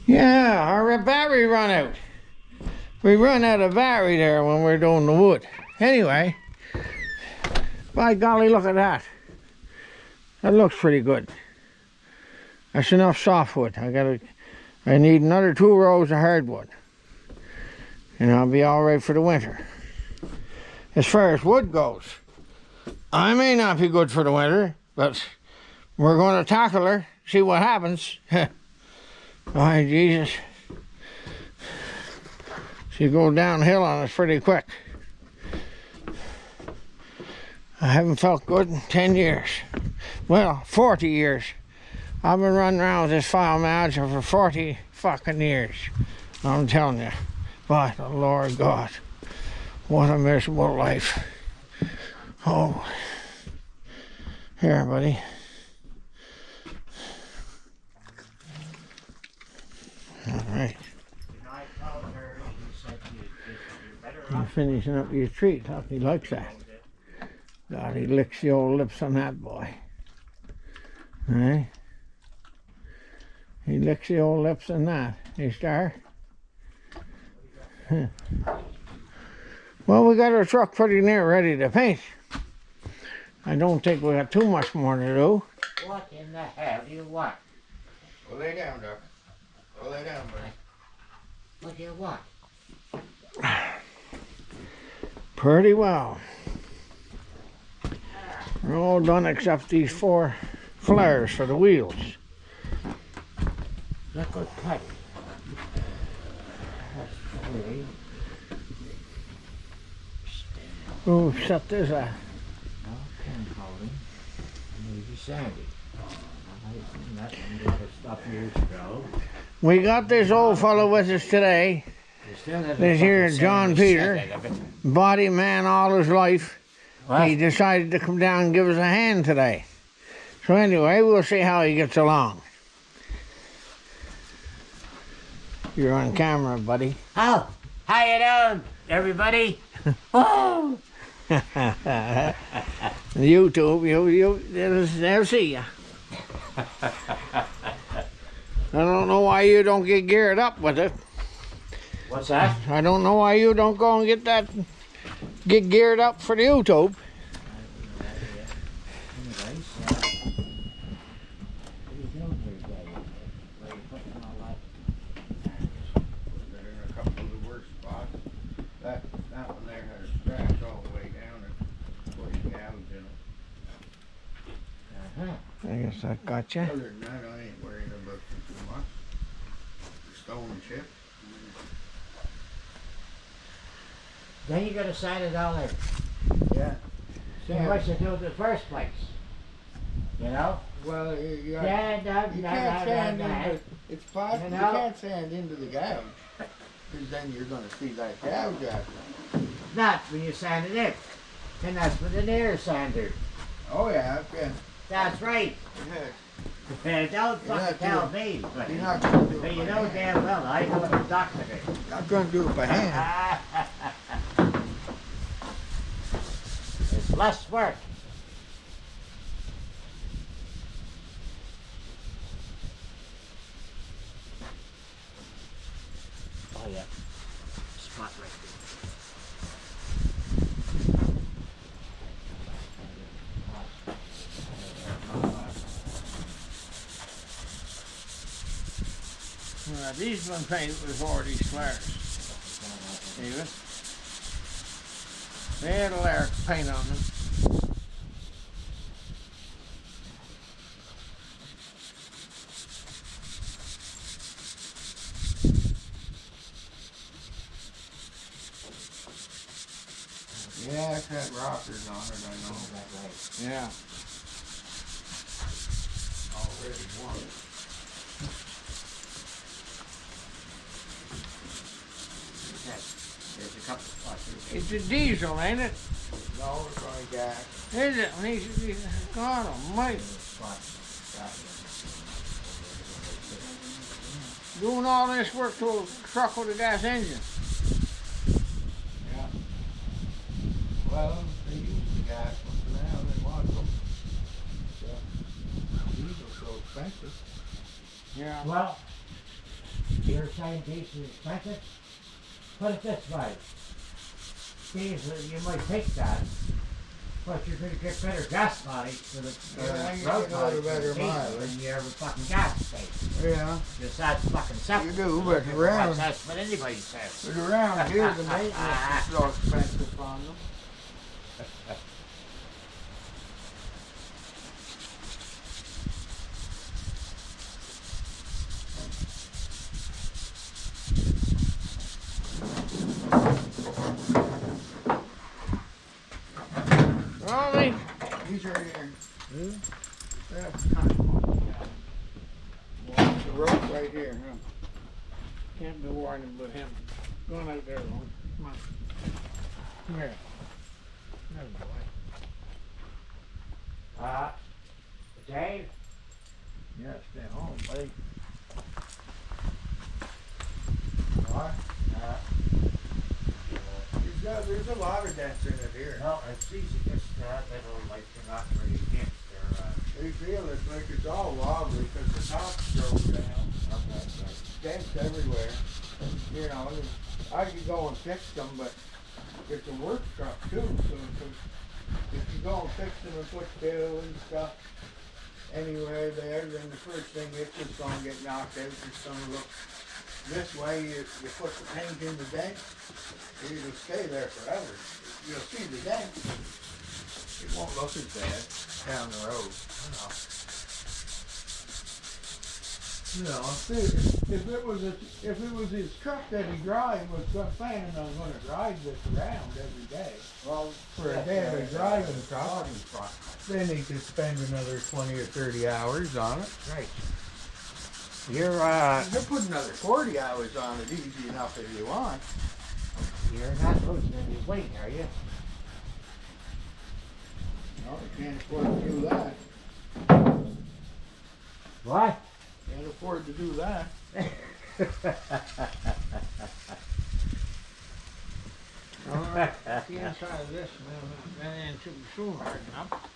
Yeah, our battery run out. We run out of battery there when we're doing the wood. Anyway, by golly, look at that. That looks pretty good. That's enough softwood. I need another 2 rows of hardwood. And I'll be all right for the winter. As far as wood goes, I may not be good for the winter, but we're going to tackle her, see what happens. Oh, Jesus. She goes downhill on us pretty quick. I haven't felt good in 10 years. Well, 40 years. I've been running around with this file manager for 40 fucking years. I'm telling you. By the Lord God. What a miserable life. Oh. Here, buddy. All right. I'm finishing up your treat. Hope he likes that. God, he licks the old lips on that boy. Right? He licks the old lips on that. Hey, Star? Huh. Well, we got our truck pretty near ready to paint. I don't think we got too much more to do. What in the hell do you want? Well, lay down, Doc. Well, lay down, buddy. What do you want? Pretty well. We're all done except these 4 flares for the wheels. Look good cut. Oh, set this up. No, pin holding. Maybe sandy. That one did stuff years ago. We got this old fellow with us today. This here John Peter, body man all his life. What? He decided to come down and give us a hand today. So anyway, we'll see how he gets along. You're on camera, buddy. Oh, how you doing, everybody? Oh. YouTube, they'll see ya. I don't know why you don't get geared up with it. What's that? I don't know why you don't go and get geared up for the YouTube. I guess I got you. Other than that, I ain't worrying about it too much. Stone and chip. Then you gotta sign it all in. Yeah. So what you do in the first place. You know? Well, you Stand up, can't sand into it's possible. You You know? can't sand into the gouge, because then you're going to see that gouge after. Not when you sand it in. And that's with an air sander. Oh yeah, yeah. That's right. Yeah. Don't fucking tell me. But, You're not going to do but it you by know hand. damn well I know what the doctor is. Not going to do it by hand. It's less work. Oh yeah. Spot right These been painted before, these flares. See it? They had a layer of paint on them. Yeah, it's got rockers on it, I know. Yeah. Already one. There's a couple spots. It's a diesel, ain't it? No, it's only gas. Is it? God almighty. Doing all this work to a truck with a gas engine. Yeah. Well, they use the gas ones now, they want them. So, diesel's so expensive. Yeah. Well, You're saying these are expensive? Put it this way. These, you might think that, but you're going to get better gas mileage for the Yeah, you road get mileage a better for the diesel mileage. than you ever fucking gas station. Yeah. Just that's fucking simple. You do, but around, That's what anybody says. but around here the maintenance is so expensive on them. Rolly. He's right here. Hmm? Yeah, kind of long, yeah. Well, the rope right here, huh? Can't be warning but him. Going out there, Rolly. Come on. Come here. Good boy. Dave? Yeah, stay home, buddy. What? There's a lot of dents in it here. No, it's easy, just little, like, they're not very dense, they're, They feel it's like it's all wobbly because the top's broke down. okay. Dents everywhere. You know, I could go and fix them, but it's a work truck too. So if you go and fix them and put steel and stuff anywhere there, then the first thing it's just going to get knocked out. It's going to look this way. You put the paint in the dent, it'll stay there forever. You'll see the dent. It won't look as bad down the road. You know, if it was his truck that he drive was planning on going to drive this around every day. Well, For a daily driving truck, then he could spend another 20 or 30 hours on it. Right. You could put another 40 hours on it easy enough if you want. You're not losing any weight, are you? No, you can't afford to do that. What? Can't afford to do that. Alright, the inside of this, man, it should be soon hard enough.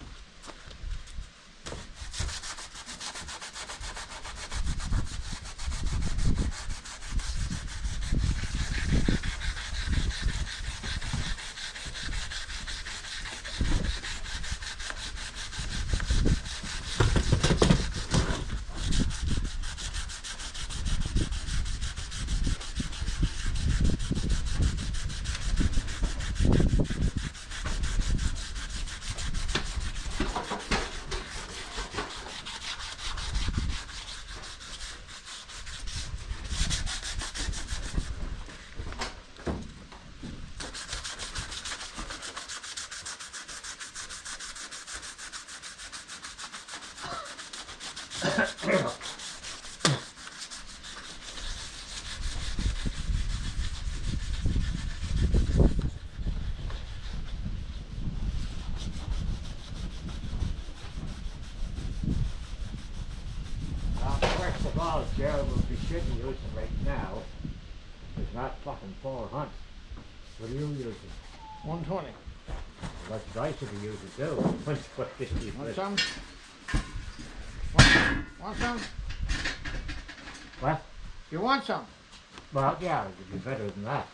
First of all, Joe, what we should be using right now is not fucking 400. What are you using? 120. That's what I should be using too. Want some? Want some? What? You want some? Well, yeah, it would be better than that.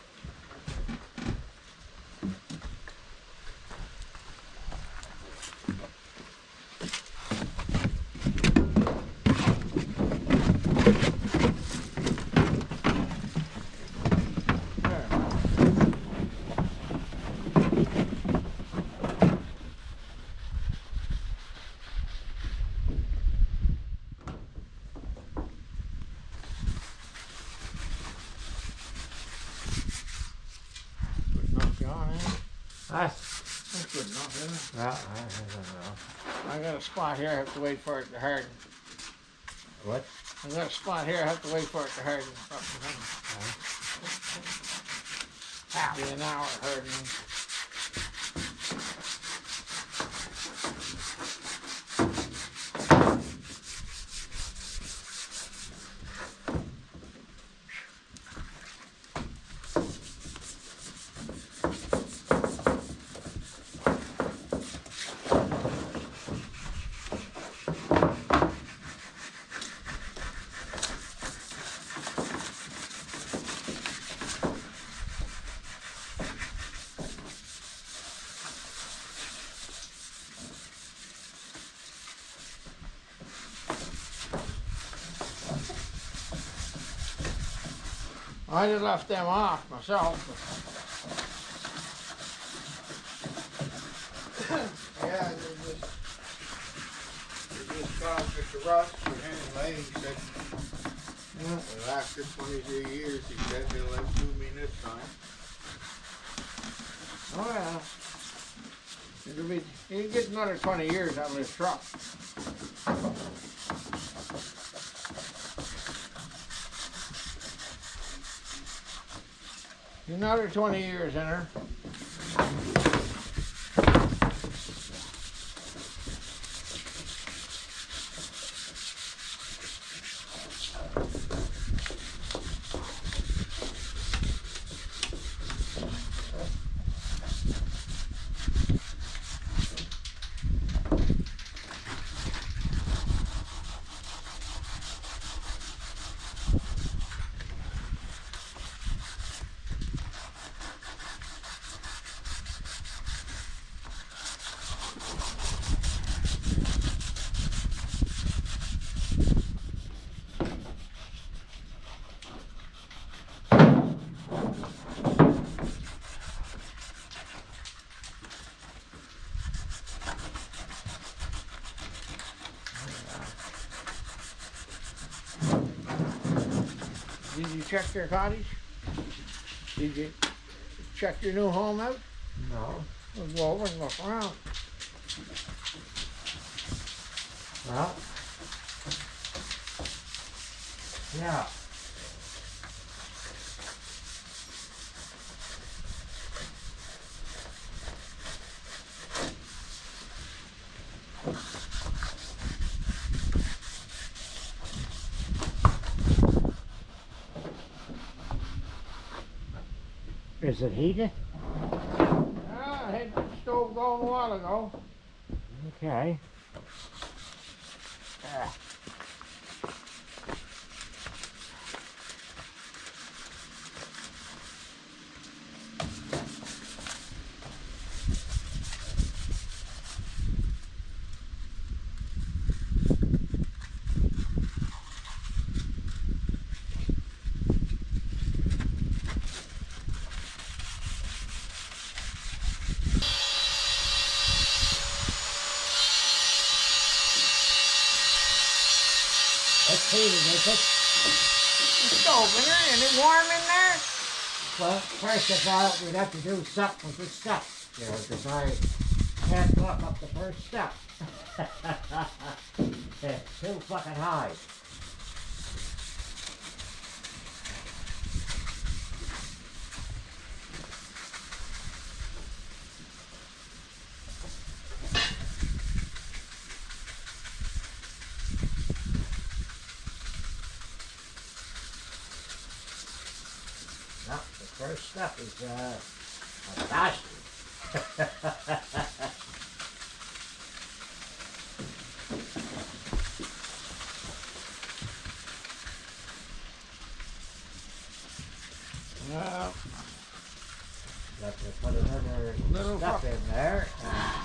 Good enough, John, eh? That's That's good enough, isn't well, I don't know. it? I got a spot here, I have to wait for it to harden. What? I got a spot here, I have to wait for it to harden. Be an hour hardening. I'd have left them off myself. Yeah, they just caused it to rust, but anyway, he said, it lasted 23 years, he said, they'll outdo me this time. Oh yeah. He'll get another 20 years out of this truck. Another 20 years in her. Did you check your cottage? Did you check your new home out? No. We'll go over and look around. Well. Yeah. Is it heated? I had the stove going a while ago. Okay. It's heated, is it? The stove in there, and it warm in there? Well, first of all, we'd have to do something with the stuff, you know, because I can't walk up the first step. It's too fucking high. No, the first step is a basket. Well, Got to put another Little stuff fuck- in there,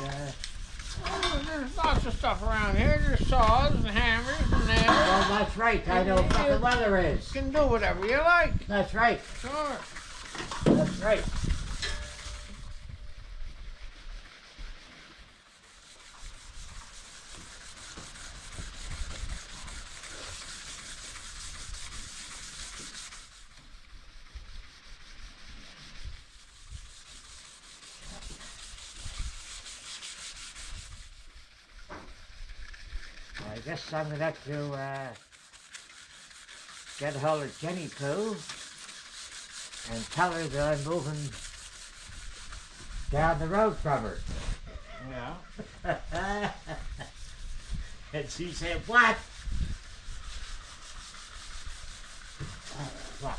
and oh, there's lots of stuff around here. There's saws and hammers and nails. well, that's right. I know what fucking weather is. You can do whatever you like. That's right. Sure. That's right. I guess I'm gonna have to get a hold of Jenny Pooh and tell her that I'm moving down the road from her. Yeah. And she said, what? Fuck.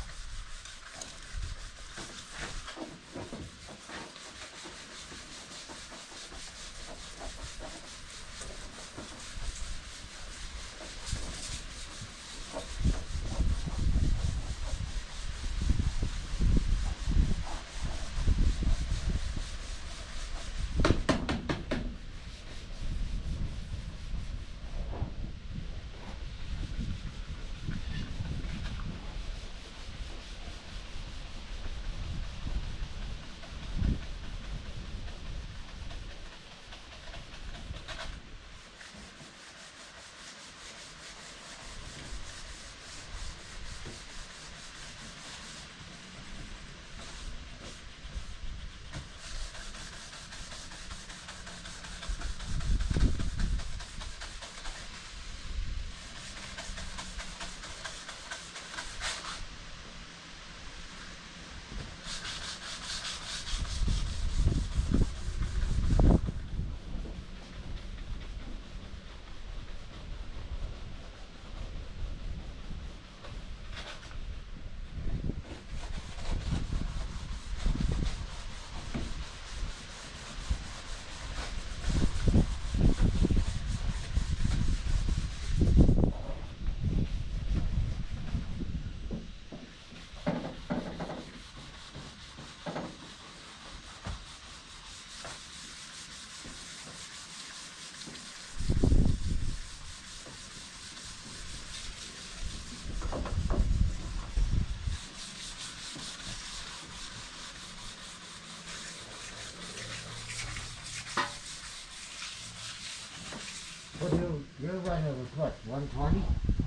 what, 120?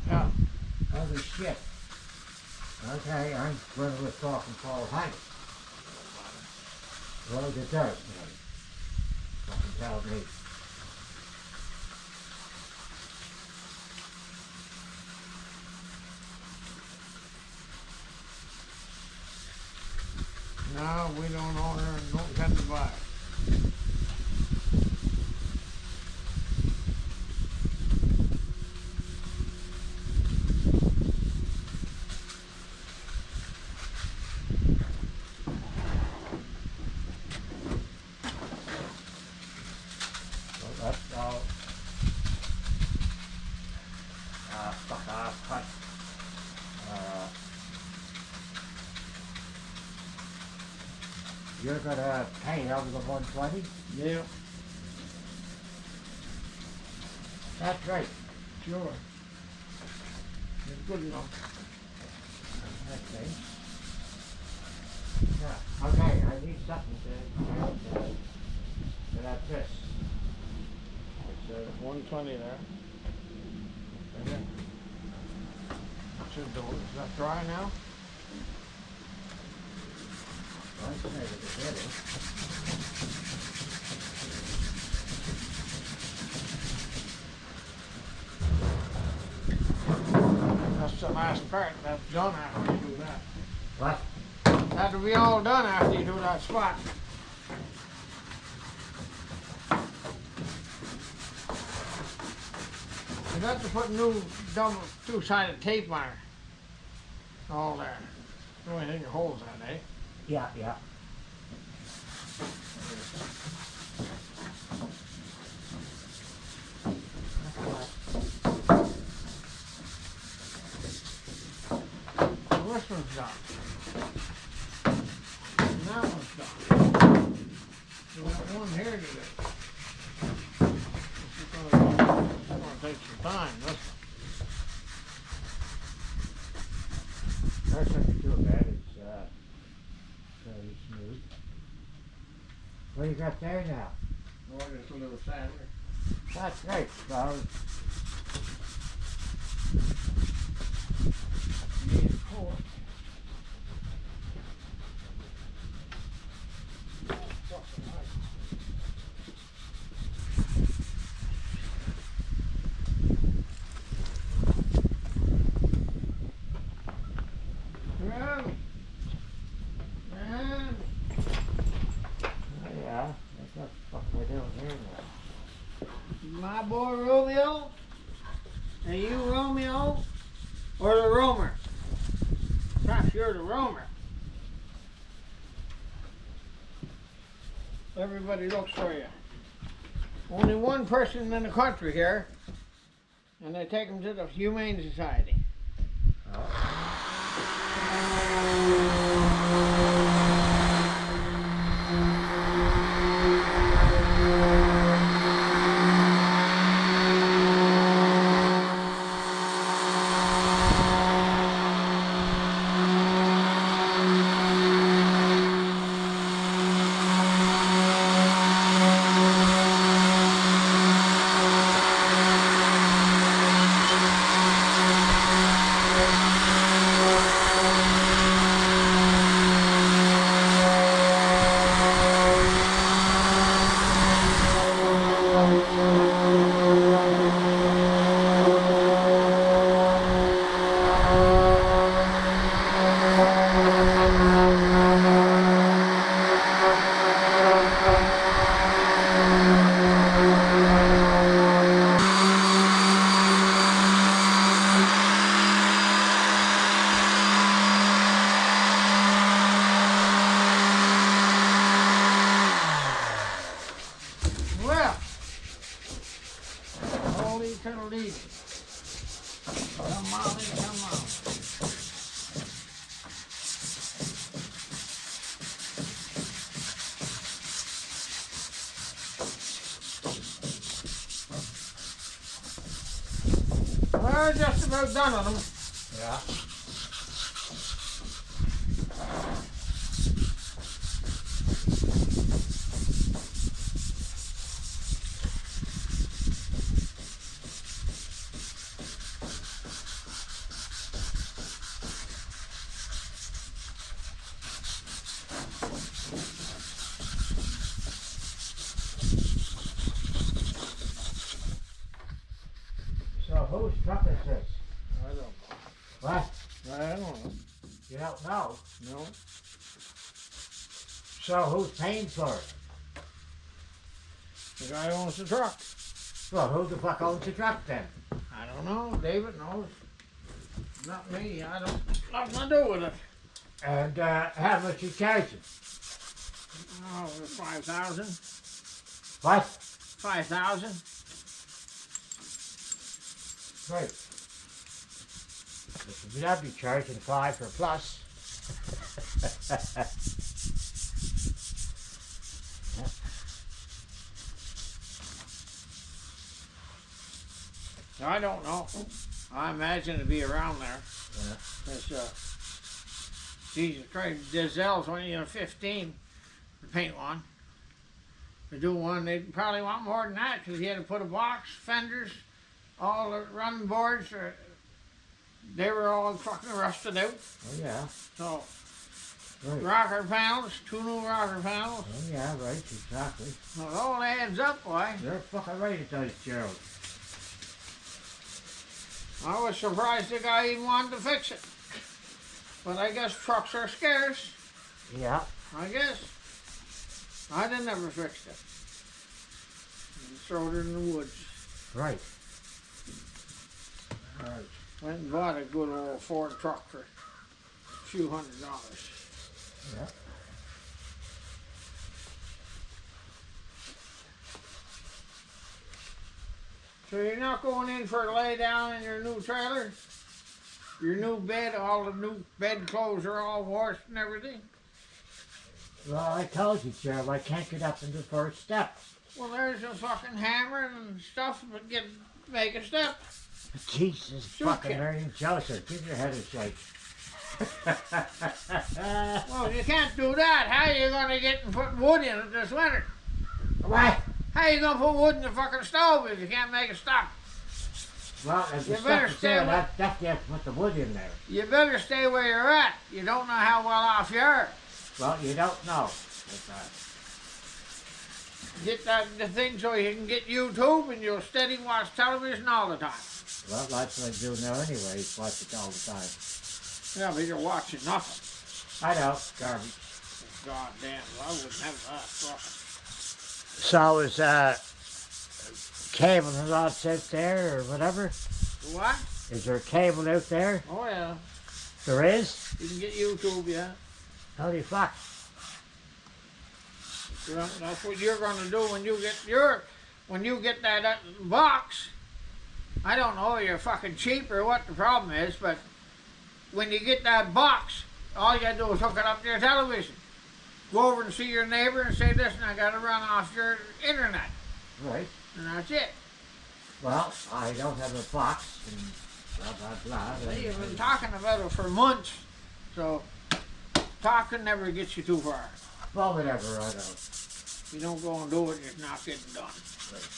Yeah. Holy shit. Okay, I'm going to withdraw from Paul Height. Well, it does. Fucking tell me. No, we don't own her and don't intend to buy it. Well, that's all. Fuck off, cut. You're gonna pay over the 120? Yeah, That's right. sure. It's good enough. That's right. Yeah. Okay, I need something to that this. It's 120 there. okay. Should do it. Is that dry now? I'd say that it is. That's the last part. That's done after you do that. What? That'll be all done after you do that spot. You have to put new double two-sided tape on it. All there. The only thing that holds that, eh? Yeah, yeah. So this one's done. And that one's done. We got one here to do. This is gonna take some time, this one. That's not too bad. It's fairly smooth. What do you got there now? Oh, just a little sander. That's right, well, Need a cord. yeah, that's what the fuck we're doing here now. My boy Romeo? Are you Romeo? Or the roamer? Perhaps you're the roamer. Everybody looks for you. Only one person in the country here, and they take him to the Humane Society. Well, holy toodle-dee. Come Molly, come on. We're just about done on them. Yeah. truck is this? I don't know. What? I don't know. You don't know? No. So who's paying for it? The guy owns the truck. Well, who the fuck owns the truck then? I don't know. David knows. Not me. I don't. Nothing to do with it. And how much you charging? Oh, 5,000. What? 5,000. Right. You'd have to be charging 5 for plus. I don't know. I imagine it'd be around there. Yeah. It's, Jesus Christ, Diesel's only 15 to paint one. To do one, they'd probably want more than that because you had to put a box, fenders, all the running boards. They were all fucking rusted out. Oh yeah. So, Right. rocker panels, 2 new rocker panels. Oh yeah, right, exactly. Well, it all adds up, boy. You're fucking right it does, Gerald. I was surprised the guy even wanted to fix it. But I guess trucks are scarce. Yeah. I guess. I'd have never fixed it. And throw it in the woods. Right. Right. Went and bought a good old Ford truck for a few $100. Yeah. So you're not going in for a lay down in your new trailer? Your new bed, all the new bed clothes are all washed and everything? Well, I told you, Gerald, I can't get up into the first step. Well, there's a fucking hammer and stuff, but make a step. Jesus Sure fucking can. Mary Joseph, give your head a shake. Well, you can't do that. How are you going to get and put wood in it this winter? What? How are you going to put wood in the fucking stove if you can't make it stop? Well, if You the better stuff is stay there, away. that definitely have to put the wood in there. You better stay where you're at. You don't know how well off you are. Well, you don't know. Get the thing so you can get YouTube and you'll steady watch television all the time. Well, that's what I do now anyway, watch it all the time. Yeah, but you're watching nothing. I know, garbage. God damn, I wouldn't have that fucking. So is cable and all out there or whatever? What? Is there a cable out there? Oh yeah. There is? You can get YouTube, yeah. Holy fuck. That's what you're gonna do when you get that box. I don't know if you're fucking cheap or what the problem is, but when you get that box, all you gotta do is hook it up to your television. Go over and see your neighbor and say, listen, I gotta run off your internet. Right. And that's it. Well, I don't have a box and blah, blah, blah. Well, you've been talking about it for months, so talking never gets you too far. Well, whatever, I know. If you don't go and do it, it's not getting done. Right.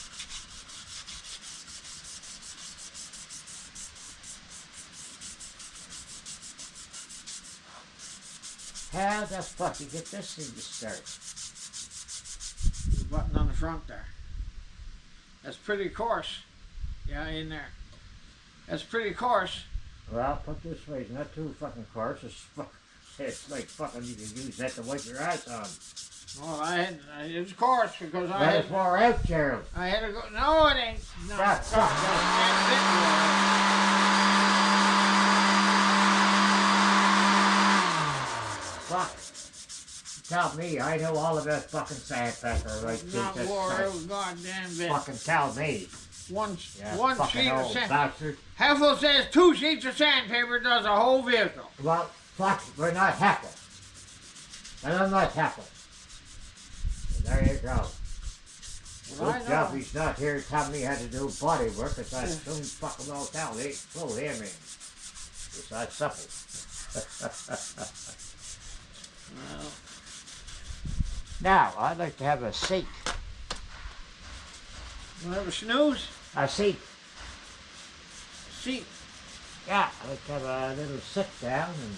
How the fuck you get this thing to start? The button on the front there. That's pretty coarse. Yeah, in there. That's pretty coarse. Well, put this way, it's not too fucking coarse. It's like fucking you can use that to wipe your ass on. Well, it was coarse because I Let it pour out, Gerald. I had to go. No, it ain't. No. Stop. Fuck. Tell me, I know all about fucking sandpaper, right? Not Jesus wore Christ. out goddamn bit. Fucking tell me. One Yeah, fucking sheet of old sand. bastard. Heffel says 2 sheets of sandpaper does a whole vehicle. Well, fuck, we're not Heckle. And I'm not Heckle. So there you go. Well, I Good know. job he's not here telling me how to do body work, because I soon fucking well tell he pull him in. It's that simple. Well, Now, I'd like to have a seat. you have a snooze? A seat. Seat. Yeah, I'd like to have a little sit down and...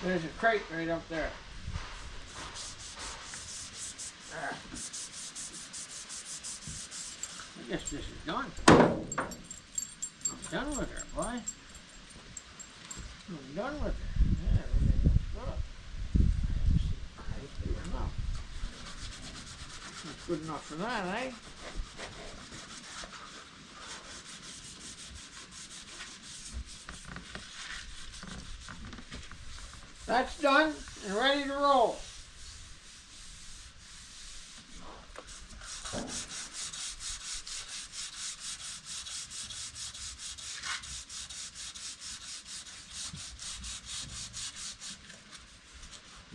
There's a crate right up there. There. I guess this is done. done with her, boy. I'm done with her. Yeah, everything looks good. That's good enough. That's good enough for that, eh? That's done and ready to roll.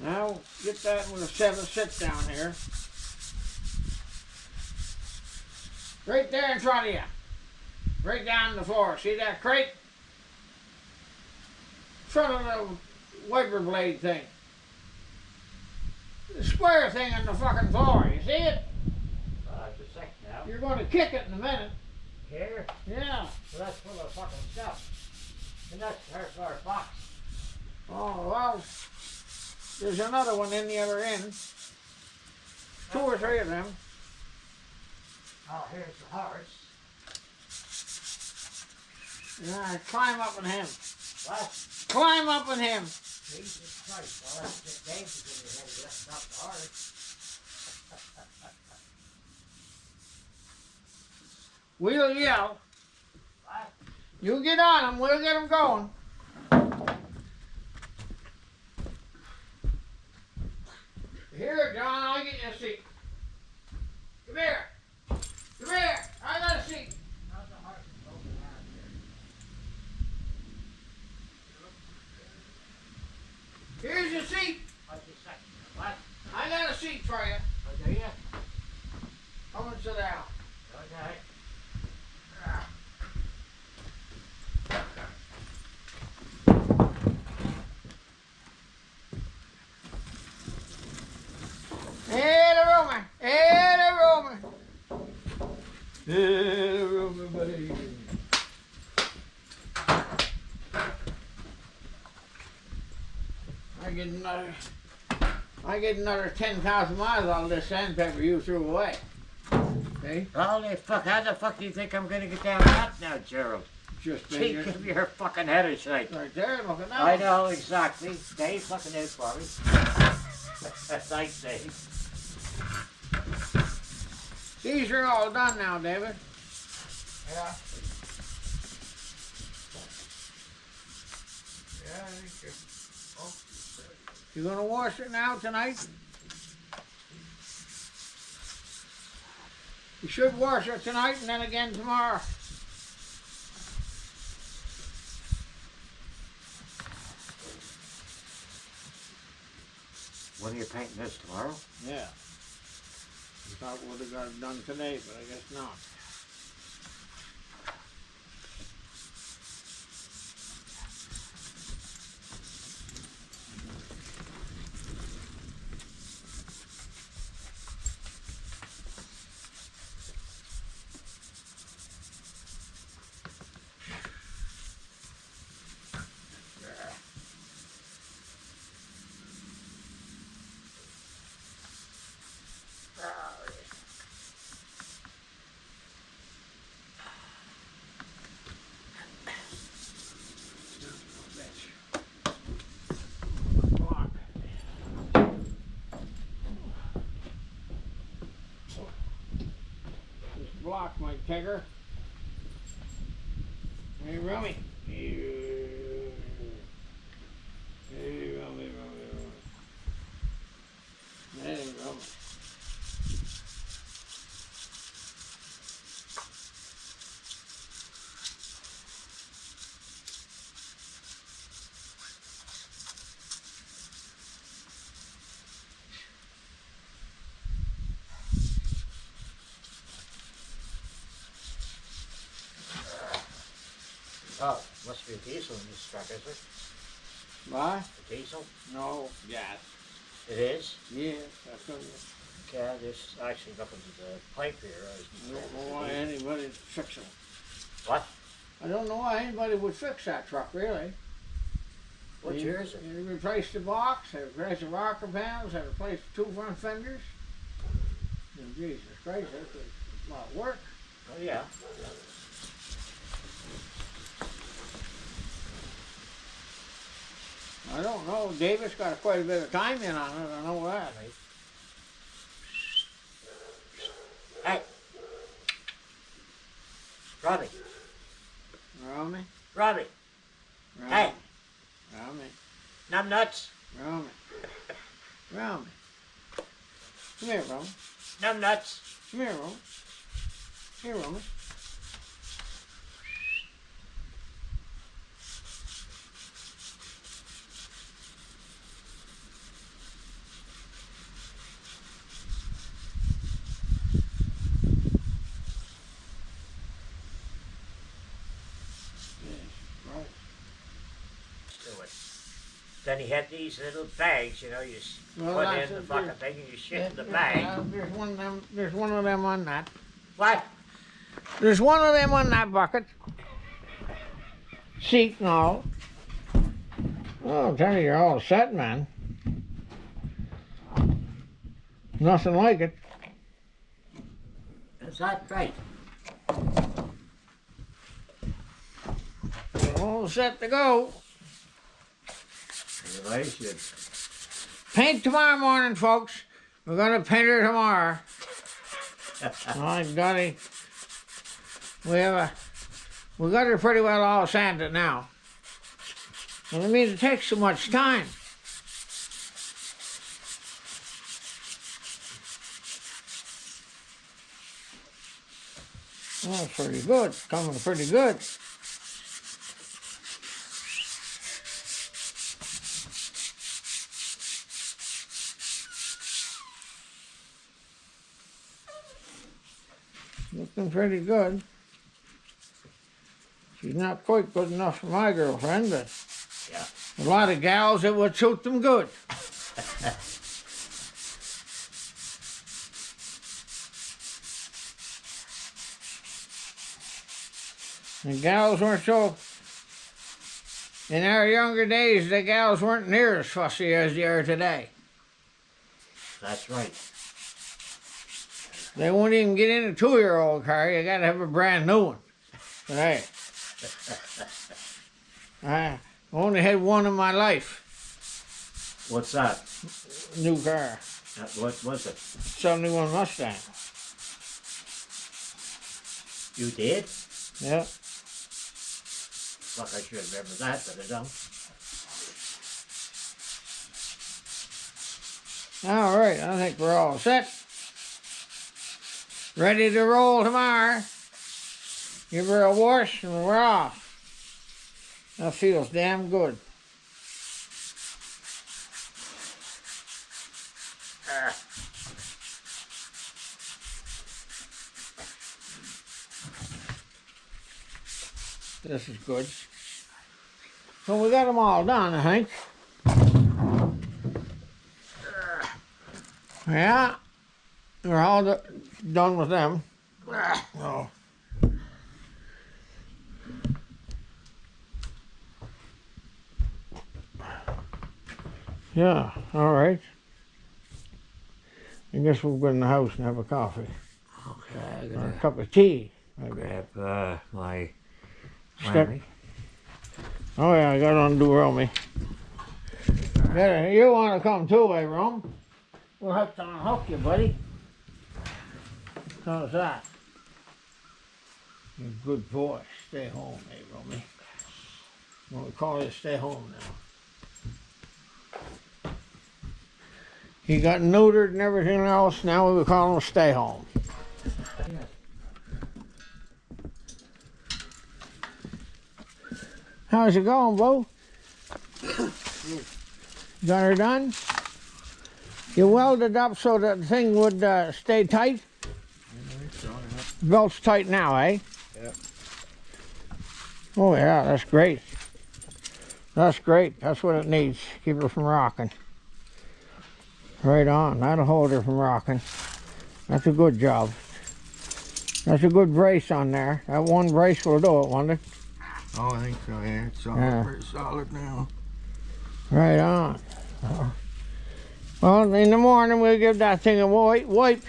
Now get that with a sit down here. Right there in front of you. Right down the floor. See that crate? In front of the wiper blade thing. The square thing on the fucking floor. You see it? Just a sec now. You're going to kick it in a minute. Here? Yeah. So that's full of fucking stuff. And that's our box. Oh, well, there's another one in the other end. 2 or 3 of them. Oh, here's the horse. Yeah, climb up on him. What? Climb up on him. Jesus Christ. Well, that's just dangerous in your head. You have to stop the horse. We'll yell. What? You get on him, we'll get him going. Here, John, I'll get you a seat. Come here. Come here. I got a seat. How's the horse broken out here? Here's your seat. What's your second? What? I got a seat for you. Oh, do you? Come and sit down. Okay. Hey, the Roman. Hey, the Roman. Hey, the Roman, buddy. I get another 10,000 miles out of this sandpaper you threw away. See? Holy fuck, how the fuck do you think I'm gonna get down that now, Gerald? Just Gee, give me her fucking head a shake. right there, look at that. I know, exactly. Dave fucking is for me. That's nice, Dave. These are all done now, David. Yeah. Yeah, I think You gonna wash it now tonight? You should wash it tonight and then again tomorrow. When are you painting this, tomorrow? Yeah. I thought would have got it done today, but I guess not. Block my Tiger. Hey, Rummy. Hey, Rummy. Hey, Rummy. Oh, must be a diesel in this truck, is it? What? A diesel? No, gas. It is? Yes, that's what it is. Okay, there's actually nothing to the pipe here. I don't know why anybody would fix it. What? I don't know why anybody would fix that truck, really. What year is it? They replaced the box, they replaced the rocker panels, they replaced the 2 front fenders. And Jesus Christ, that's a lot of work. Oh, yeah. I don't know. Davis got quite a bit of time in on it. I know that. Hey. Robbie. Romy? Robbie. Hey. Romy. Numb nuts. Romy. Romy. Come here, Romy. Numb nuts. Come here, Romy. Here, Romy. Do it. Then he had these little bags, you know, you Well, put that's in the it, fucking thing and you shit in the bag. There's one of them on that. What? There's one of them on that bucket. Seat and all. Oh, I'm telling you, you're all set, man. Nothing like it. Is that right? All set to go. Anyway, should. Paint tomorrow morning, folks. We're gonna paint her tomorrow. My golly. We got her pretty well all sanded now. And it means it takes so much time. Well, that's pretty good. Coming pretty good. Looking pretty good. She's not quite good enough for my girlfriend, but Yeah. a lot of gals, it would suit them good. The gals weren't so, in our younger days, the gals weren't near as fussy as they are today. That's right. They won't even get in a 2-year-old car. You gotta have a brand new one. Today. I only had one in my life. What's that? New car. What was it? 71 Mustang. You did? Yeah. Fuck, I should remember that, but I don't. All right, I think we're all set. Ready to roll tomorrow. Give her a wash and we're off. That feels damn good. This is good. So we got them all done, I think. Yeah, we're all done with them. Oh. Yeah, all right. I guess we'll go in the house and have a coffee. Okay, Or a cup of tea. Maybe. grab my Step- whammy. Oh yeah, I got to undo Romy. Yeah, you want to come too, eh, Rome? We'll have to unhook you, buddy. How's that? You good boy. Stay home, eh, Romy? We'll call you stay home now. He got neutered and everything else. Now we call him stay home. How's it going, Bo? Got her done? You welded up so that the thing would stay tight? Belt's tight now, eh? Yep. Oh yeah, that's great. That's great. That's what it needs. Keep her from rocking. Right on. That'll hold her from rocking. That's a good job. That's a good brace on there. That one brace will do it, won't it? Oh, I think so, yeah. It's solid, Yeah. pretty solid now. Right on. Well, in the morning we'll give that thing a wipe.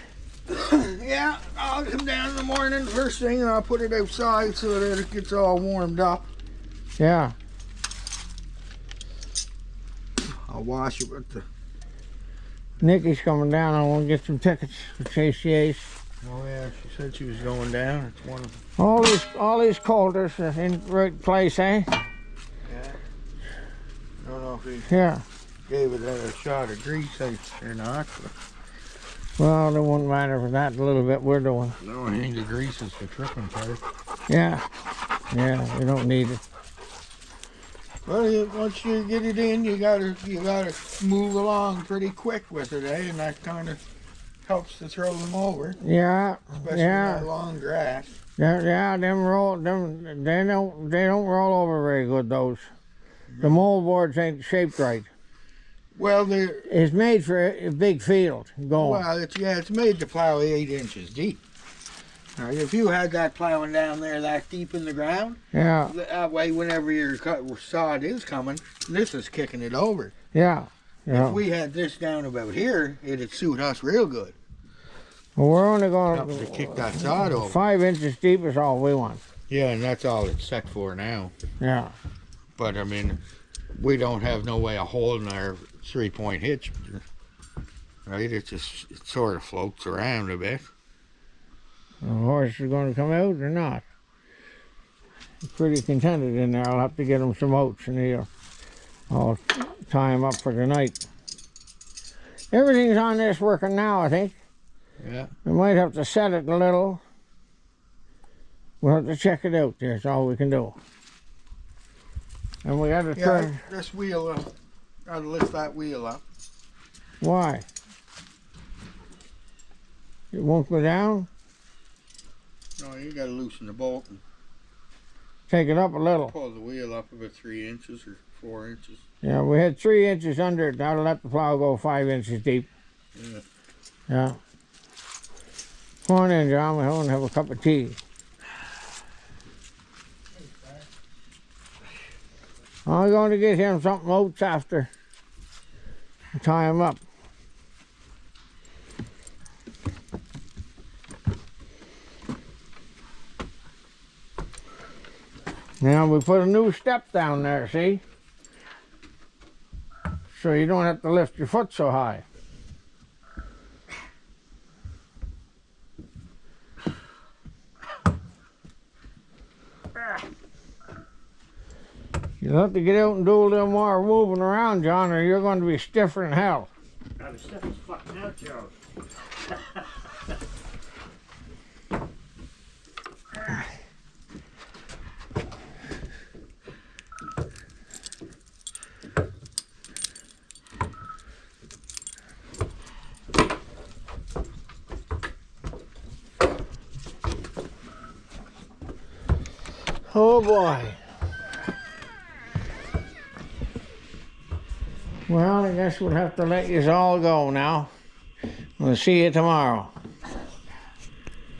Yeah, I'll come down in the morning first thing and I'll put it outside so that it gets all warmed up. Yeah. I'll wash it with the. Nikki's coming down. I want to get some tickets for JCA's. Oh yeah, she said she was going down. It's one of. All these coulters are in the right place, eh? Yeah. I don't know if he Yeah. gave it a shot of grease or not. But Well, it wouldn't matter for that a little bit we're doing. no, I think the grease is the tripping part. Yeah. Yeah, we don't need it. Well, once you get it in, you gotta move along pretty quick with it, eh? And that kind of helps to throw them over, Yeah. especially Yeah. that long grass. Yeah, they don't roll over very good, those. The moldboards ain't shaped right. Well, they're It's made for a big field going. well, it's made to plow 8 inches deep. Now, if you had that plowing down there that deep in the ground, Yeah, that way, whenever your sod is coming, this is kicking it over. yeah, yeah. If we had this down about here, it'd suit us real good. Well, we're only Help to going kick that sod over. 5 inches deep is all we want. Yeah, and that's all it's set for now. Yeah. But I mean, we don't have no way of holding our 3-point hitch, right? It sort of floats around a bit. The horse is going to come out or not? He's pretty contented in there. I'll have to get him some oats and I'll tie him up for tonight. Everything's on this working now, I think. Yeah. We might have to set it a little. We'll have to check it out. That's all we can do. And we got to turn. Yeah, this wheel, gotta lift that wheel up. Why? It won't go down? No, you gotta loosen the bolt and Take it up a little. pull the wheel up about 3 inches or 4 inches. Yeah, we had 3 inches under it. Now to let the plow go 5 inches deep. Yeah. Yeah. Come on in, John. We want to have a cup of tea. I'm going to get him something oats after. Tie him up. Now we put a new step down there, see? So you don't have to lift your foot so high. You'll have to get out and do a little more moving around, John, or you're going to be stiffer than hell. I'm stiff as fuck now, Joe. Oh boy. Well, I guess we'll have to let you all go now. We'll see you tomorrow.